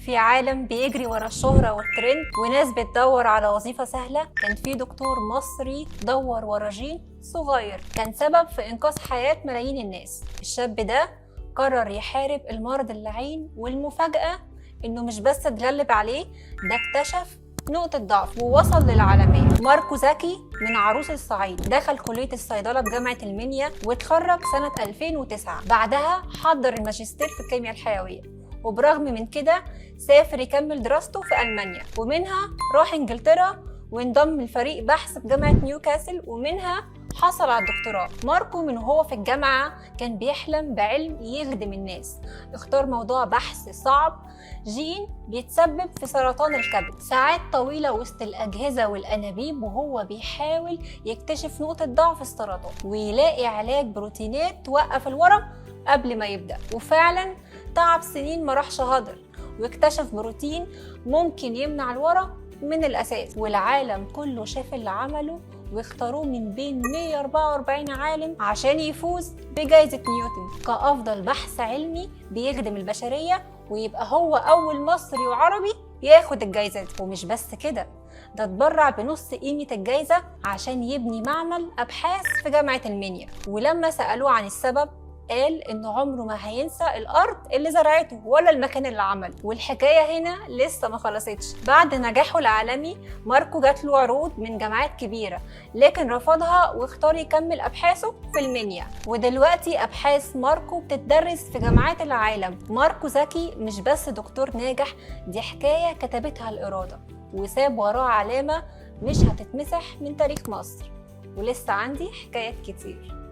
في عالم بيجري ورا الشهرة والترند وناس بتدور على وظيفة سهلة، كان في دكتور مصري دور ورا جين صغير كان سبب في إنقاذ حياة ملايين الناس. الشاب ده قرر يحارب المرض اللعين، والمفاجأة إنه مش بس اتغلب عليه، ده اكتشف نقطة ضعف ووصل للعالمية. ماركو زكي من عروس الصعيد دخل كلية الصيدلة بجامعة المنيا واتخرج سنة 2009. بعدها حضر الماجستير في الكيمياء الحيوية، وبرغم من كده سافر يكمل دراسته في ألمانيا، ومنها راح إنجلترا وانضم لفريق بحث في جامعة نيوكاسل، ومنها حصل على الدكتوراه. ماركو من وهو في الجامعة كان بيحلم بعلم يخدم الناس. اختار موضوع بحث صعب، جين بيتسبب في سرطان الكبد. ساعات طويلة وسط الأجهزة والأنابيب وهو بيحاول يكتشف نقطة ضعف السرطان ويلاقي علاج بروتينات توقف الورم قبل ما يبدأ. وفعلا تعب سنين ما راحش هدر، واكتشف بروتين ممكن يمنع الورم من الأساس. والعالم كله شاف اللي عمله واختاروه من بين 144 عالم عشان يفوز بجائزة نيوتن كأفضل بحث علمي بيخدم البشرية، ويبقى هو أول مصري وعربي ياخد الجائزة دي. ومش بس كده، ده اتبرع بنص قيمة الجائزة عشان يبني معمل أبحاث في جامعة المنيا. ولما سألوه عن السبب قال إنه عمره ما هينسى الأرض اللي زرعته ولا المكان اللي عمله. والحكاية هنا لسه ما خلصتش. بعد نجاحه العالمي ماركو جات له عروض من جامعات كبيرة، لكن رفضها واختار يكمل أبحاثه في المنيا. ودلوقتي أبحاث ماركو بتتدرس في جامعات العالم. ماركو زكي مش بس دكتور ناجح، دي حكاية كتبتها الإرادة وساب وراه علامة مش هتتمسح من تاريخ مصر. ولسه عندي حكايات كتير.